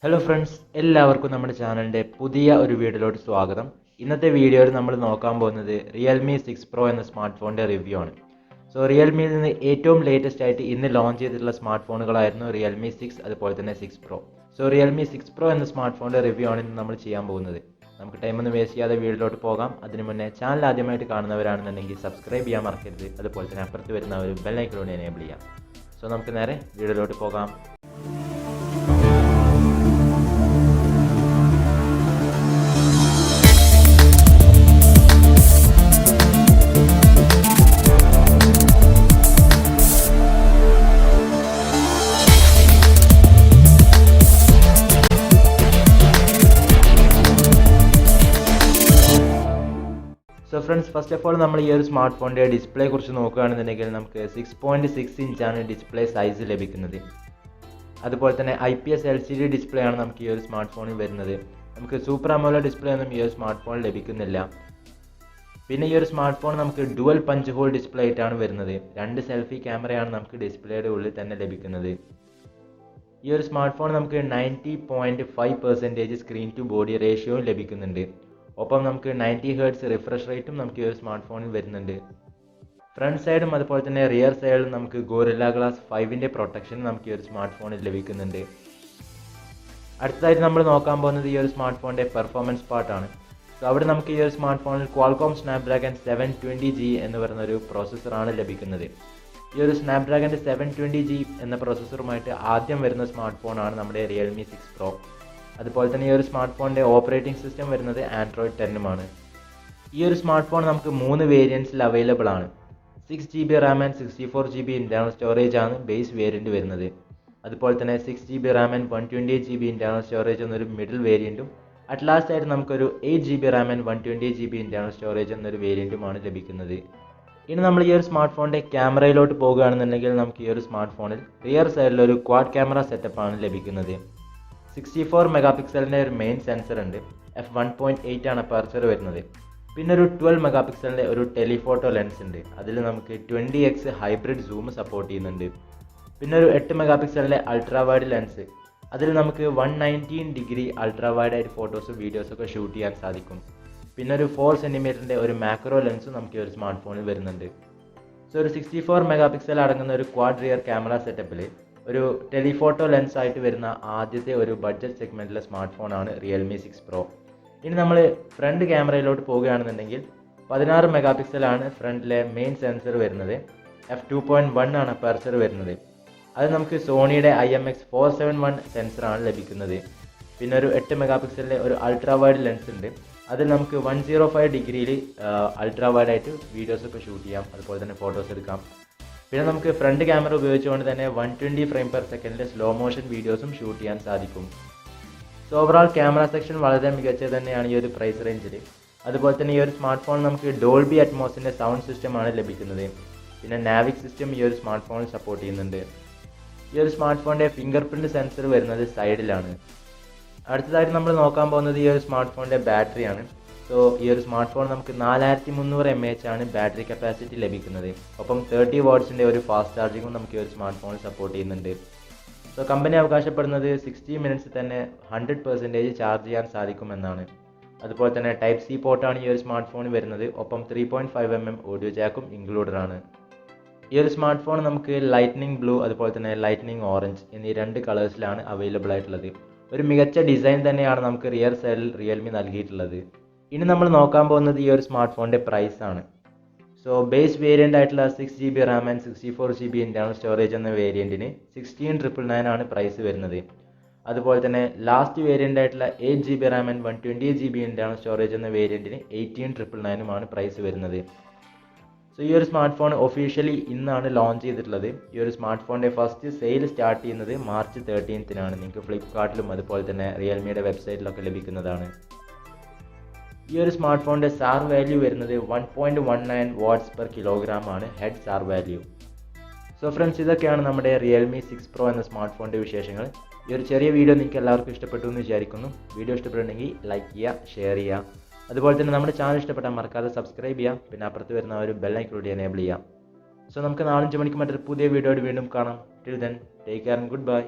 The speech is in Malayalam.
ഹലോ ഫ്രണ്ട്സ്, എല്ലാവർക്കും നമ്മുടെ ചാനലിൻ്റെ പുതിയ ഒരു വീഡിയോയിലോട്ട് സ്വാഗതം. ഇന്നത്തെ വീഡിയോയിൽ നമ്മൾ നോക്കാൻ പോകുന്നത് റിയൽമി 6 പ്രോ എന്ന സ്മാർട്ട് ഫോണിൻ്റെ റിവ്യൂ ആണ്. റിയൽമിയിൽ നിന്ന് ഏറ്റവും ലേറ്റസ്റ്റ് ആയിട്ട് ഇന്ന് ലോഞ്ച് ചെയ്തിട്ടുള്ള സ്മാർട്ട് ഫോണുകളായിരുന്നു റിയൽമി 6 അതുപോലെ തന്നെ 6 പ്രോ. റിയൽമി 6 പ്രോ എന്ന സ്മാർട്ട് ഫോണിൻ്റെ റിവ്യൂ ആണ് ഇന്ന് നമ്മൾ ചെയ്യാൻ പോകുന്നത്. നമുക്ക് ടൈമൊന്നും വേസ്റ്റ് ചെയ്യാതെ വീഡിയോയിലോട്ട് പോകാം. അതിനു മുന്നേ ചാനൽ ആദ്യമായിട്ട് കാണുന്നവരാണെന്നുണ്ടെങ്കിൽ സബ്സ്ക്രൈബ് ചെയ്യാൻ മറക്കരുത്. അതുപോലെ തന്നെ അപ്പുറത്ത് വരുന്ന ഒരു ബെൽ ഐക്കൺ എനേബിൾ ചെയ്യാം. നമുക്ക് നേരെ വീഡിയോയിലോട്ട് പോകാം. ഫ്രണ്ട്സ്, ഫസ്റ്റ് ഓഫ് ഓൾ നമ്മൾ ഈ ഒരു സ്മാർട്ട് ഫോണിൻ്റെ ഡിസ്പ്ലേ കുറിച്ച് നോക്കുകയാണെന്നുണ്ടെങ്കിൽ നമുക്ക് 6.6 ഇഞ്ചാണ് ഡിസ്പ്ലേ സൈസ് ലഭിക്കുന്നത്. അതുപോലെ തന്നെ IPS LCD ഡിസ്പ്ലേ ആണ് നമുക്ക് ഈ ഒരു സ്മാർട്ട് ഫോണിൽ വരുന്നത്. നമുക്ക് സൂപ്പർ അമോലെഡ് ഡിസ്പ്ലേ ഒന്നും ഈ ഒരു സ്മാർട്ട് ഫോണിൽ ലഭിക്കുന്നില്ല. പിന്നെ ഈ ഒരു സ്മാർട്ട് ഫോൺ നമുക്ക് ഡുവൽ പഞ്ച് ഹോൾ ഡിസ്പ്ലേ ആയിട്ടാണ് വരുന്നത്. 2 സെൽഫി ക്യാമറയാണ് നമുക്ക് ഡിസ്പ്ലേയുടെ ഉള്ളിൽ തന്നെ ലഭിക്കുന്നത്. ഈ ഒരു സ്മാർട്ട് ഫോൺ നമുക്ക് 90.5% സ്ക്രീൻ ടു ബോഡി റേഷ്യോ ലഭിക്കുന്നുണ്ട്. ഒപ്പം നമുക്ക് 90 Hz റിഫ്രഷ് റേറ്റും നമുക്ക് ഈ ഒരു സ്മാർട്ട് ഫോണിൽ വരുന്നുണ്ട്. ഫ്രണ്ട് സൈഡും അതുപോലെ തന്നെ റിയർ സൈഡിലും നമുക്ക് ഗോറില്ല ഗ്ലാസ് 5ൻ്റെ പ്രൊട്ടക്ഷൻ നമുക്ക് ഈ ഒരു സ്മാർട്ട് ഫോണിൽ ലഭിക്കുന്നുണ്ട്. അടുത്തതായിട്ട് നമ്മൾ നോക്കാൻ പോകുന്നത് ഈ ഒരു സ്മാർട്ട് ഫോണിൻ്റെ പെർഫോമൻസ് പാർട്ടാണ്. അവിടെ നമുക്ക് ഈ ഒരു സ്മാർട്ട് ഫോണിൽ ക്വാൾകോം Snapdragon 720G എന്ന് പറയുന്ന ഒരു പ്രോസസ്സറാണ് ലഭിക്കുന്നത്. ഈ ഒരു Snapdragon 720G എന്ന പ്രോസസ്സറുമായിട്ട് ആദ്യം വരുന്ന സ്മാർട്ട് ഫോണാണ് നമ്മുടെ റിയൽമി 6 പ്രോ. അതുപോലെ തന്നെ ഈ ഒരു സ്മാർട്ട് ഫോണിൻ്റെ ഓപ്പറേറ്റിംഗ് സിസ്റ്റം വരുന്നത് Android 10 ഈ ഒരു സ്മാർട്ട് ഫോൺ നമുക്ക് 3 വേരിയൻസിൽ അവൈലബിൾ ആണ്. 6GB RAM and 64GB internal storage ആണ് ബേസ് വേരിയൻറ്റ് വരുന്നത്. അതുപോലെ തന്നെ 6GB RAM and 128GB internal storage എന്നൊരു മിഡിൽ വേരിയൻറ്റും അറ്റ് ലാസ്റ്റ് ആയിട്ട് നമുക്കൊരു 8GB RAM and 128GB internal storage എന്നൊരു വേരിയൻറ്റുമാണ് ലഭിക്കുന്നത്. ഇനി നമ്മൾ ഈ ഒരു സ്മാർട്ട് ഫോണിൻ്റെ ക്യാമറയിലോട്ട് പോകുകയാണെന്നുണ്ടെങ്കിൽ നമുക്ക് ഈ ഒരു സ്മാർട്ട് ഫോണിൽ റിയർ സൈഡിൽ ഒരു ക്വാഡ് ക്യാമറ സെറ്റപ്പാണ് ലഭിക്കുന്നത്. 64 മെഗാപിക്സലിൻ്റെ ഒരു മെയിൻ സെൻസർ ഉണ്ട്. f1.8 ആണ് അപ്പർച്ചർ വരുന്നത്. പിന്നെ ഒരു 12 മെഗാപിക്സലിൻ്റെ ഒരു ടെലിഫോട്ടോ ലെൻസ് ഉണ്ട്. അതിൽ നമുക്ക് 20x ഹൈബ്രിഡ് സൂം സപ്പോർട്ട് ചെയ്യുന്നുണ്ട്. പിന്നെ ഒരു 8 മെഗാപിക്സലിൻ്റെ അൾട്രാ വൈഡ് ലെൻസ്, അതിൽ നമുക്ക് 119 ഡിഗ്രി അൾട്രാ വൈഡ് ആയിട്ട് ഫോട്ടോസും വീഡിയോസൊക്കെ ഷൂട്ട് ചെയ്യാൻ സാധിക്കും. പിന്നെ ഒരു 4 സെൻറ്റിമീറ്ററിൻ്റെ ഒരു മാക്രോ ലെൻസും നമുക്ക് ഈ ഒരു സ്മാർട്ട് ഫോണിൽ വരുന്നുണ്ട്. ഒരു 64 മെഗാപിക്സൽ അടങ്ങുന്ന ഒരു ക്വാഡ് റിയർ ക്യാമറ സെറ്റപ്പിൽ ഒരു ടെലിഫോട്ടോ ലെൻസ് ആയിട്ട് വരുന്ന ആദ്യത്തെ ഒരു ബഡ്ജറ്റ് സെഗ്മെൻറ്റിലെ സ്മാർട്ട് ഫോണാണ് റിയൽമി 6 പ്രോ. ഇനി നമ്മൾ ഫ്രണ്ട് ക്യാമറയിലോട്ട് പോവുകയാണെന്നുണ്ടെങ്കിൽ 16 മെഗാപിക്സലാണ് ഫ്രണ്ടിലെ മെയിൻ സെൻസർ വരുന്നത്. f2.1 ആണ് അപ്പർച്ചർ വരുന്നത്. അത് നമുക്ക് സോണിയുടെ IMX471 സെൻസറാണ് ലഭിക്കുന്നത്. പിന്നെ ഒരു 8 മെഗാപിക്സലിൻ്റെ ഒരു അൾട്രാ വൈഡ് ലെൻസ് ഉണ്ട്. അതിൽ നമുക്ക് 105 ഡിഗ്രിയിൽ അൾട്രാ വൈഡ് ആയിട്ട് വീഡിയോസൊക്കെ ഷൂട്ട് ചെയ്യാം, അതുപോലെ തന്നെ ഫോട്ടോസ് എടുക്കാം. പിന്നെ നമുക്ക് ഫ്രണ്ട് ക്യാമറ ഉപയോഗിച്ചുകൊണ്ട് തന്നെ 120 ഫ്രെയിം പെർ സെക്കൻഡിൽ സ്ലോ മോഷൻ വീഡിയോസും ഷൂട്ട് ചെയ്യാൻ സാധിക്കും. ഓവറോൾ ക്യാമറ സെക്ഷൻ വളരെ മികച്ചത് തന്നെയാണ് ഈ ഒരു പ്രൈസ് റേഞ്ചിൽ. അതുപോലെ തന്നെ ഈ ഒരു സ്മാർട്ട് ഫോൺ നമുക്ക് ഡോൾബി അറ്റ്മോസിൻ്റെ സൗണ്ട് സിസ്റ്റമാണ് ലഭിക്കുന്നത്. പിന്നെ നാവിക് സിസ്റ്റം ഈ ഒരു സ്മാർട്ട് ഫോണിൽ സപ്പോർട്ട് ചെയ്യുന്നുണ്ട്. ഈ ഒരു സ്മാർട്ട് ഫോണിൻ്റെ ഫിംഗർ പ്രിൻറ്റ് സെൻസർ വരുന്നത് സൈഡിലാണ്. അടുത്തതായിട്ട് നമ്മൾ നോക്കാൻ പോകുന്നത് ഈ ഒരു സ്മാർട്ട് ഫോണിൻ്റെ ബാറ്ററിയാണ്. ഈ ഒരു സ്മാർട്ട് ഫോൺ നമുക്ക് 4300 mAh ആണ് ബാറ്ററി കപ്പാസിറ്റി ലഭിക്കുന്നത്. ഒപ്പം 30 വാട്ട്സിൻ്റെ ഒരു ഫാസ്റ്റ് ചാർജിങ്ങും നമുക്ക് ഈ ഒരു സ്മാർട്ട് ഫോണിൽ സപ്പോർട്ട് ചെയ്യുന്നുണ്ട്. കമ്പനി അവകാശപ്പെടുന്നത് 60 മിനിറ്റ്സ് തന്നെ 100% ചാർജ് ചെയ്യാൻ സാധിക്കുമെന്നാണ്. അതുപോലെ തന്നെ ടൈപ്പ് സി പോർട്ടാണ് ഈ ഒരു സ്മാർട്ട് ഫോണിൽ വരുന്നത്. ഒപ്പം 3.5mm ഓഡിയോ ജാക്കും ഇൻക്ലൂഡഡ് ആണ്. ഈ ഒരു സ്മാർട്ട് ഫോൺ നമുക്ക് ലൈറ്റ്നിങ് ബ്ലൂ അതുപോലെ തന്നെ ലൈറ്റ്നിങ് ഓറഞ്ച് എന്നീ 2 കളേഴ്സിലാണ് അവൈലബിൾ ആയിട്ടുള്ളത്. ഒരു മികച്ച ഡിസൈൻ തന്നെയാണ് നമുക്ക് റിയർ സൈഡിൽ റിയൽമി നൽകിയിട്ടുള്ളത്. ഇനി നമ്മൾ നോക്കാൻ പോകുന്നത് ഈ ഒരു സ്മാർട്ട് ഫോണിൻ്റെ പ്രൈസ് ആണ്. ബേസ് വേരിയൻ്റ് ആയിട്ടുള്ള 6GB RAM and 64GB internal storage എന്ന വേരിയൻറ്റിന് 16,999 ആണ് പ്രൈസ് വരുന്നത്. അതുപോലെ തന്നെ ലാസ്റ്റ് വേരിയൻ്റ് ആയിട്ടുള്ള 8GB RAM and 128GB internal storage എന്ന വേരിയൻറ്റിന് 18,999 പ്രൈസ് വരുന്നത്. ഈ ഒരു സ്മാർട്ട് ഫോൺ ഒഫീഷ്യലി ഇന്നാണ് ലോഞ്ച് ചെയ്തിട്ടുള്ളത്. ഈ ഒരു സ്മാർട്ട് ഫോണിൻ്റെ ഫസ്റ്റ് സെയിൽ സ്റ്റാർട്ട് ചെയ്യുന്നത് മാർച്ച് 13-നാണ്. നിങ്ങൾക്ക് ഫ്ലിപ്കാർട്ടിലും അതുപോലെ തന്നെ റിയൽമിയുടെ വെബ്സൈറ്റിലൊക്കെ ലഭിക്കുന്നതാണ്. ഈ ഒരു സ്മാർട്ട് ഫോണിൻ്റെ സാർ വാല്യൂ വരുന്നത് 1.19 വാട്ട്സ് പെർ കിലോഗ്രാം ആണ് ഹെഡ് സാർ വാല്യൂ. ഫ്രണ്ട്സ്, ഇതൊക്കെയാണ് നമ്മുടെ റിയൽമി 6 പ്രോ എന്ന സ്മാർട്ട് ഫോണിൻ്റെ വിശേഷങ്ങൾ. ഈ ഒരു ചെറിയ വീഡിയോ നിങ്ങൾക്ക് എല്ലാവർക്കും ഇഷ്ടപ്പെട്ടു എന്ന് വിചാരിക്കുന്നു. വീഡിയോ ഇഷ്ടപ്പെട്ടുണ്ടെങ്കിൽ ലൈക്ക് ചെയ്യുക, ഷെയർ ചെയ്യുക. അതുപോലെ തന്നെ നമ്മുടെ ചാനൽ ഇഷ്ടപ്പെട്ടാൽ മറക്കാതെ സബ്സ്ക്രൈബ് ചെയ്യുക. പിന്നെ അപ്പുറത്ത് വരുന്ന ഒരു ബെൽ ഐക്കൺ കൂടി എനേബിൾ ചെയ്യാം. നമുക്ക് നാളെ 5 മണിക്ക് മറ്റൊരു പുതിയ വീഡിയോയോട് വീണ്ടും കാണാം. Till then, take care and good bye.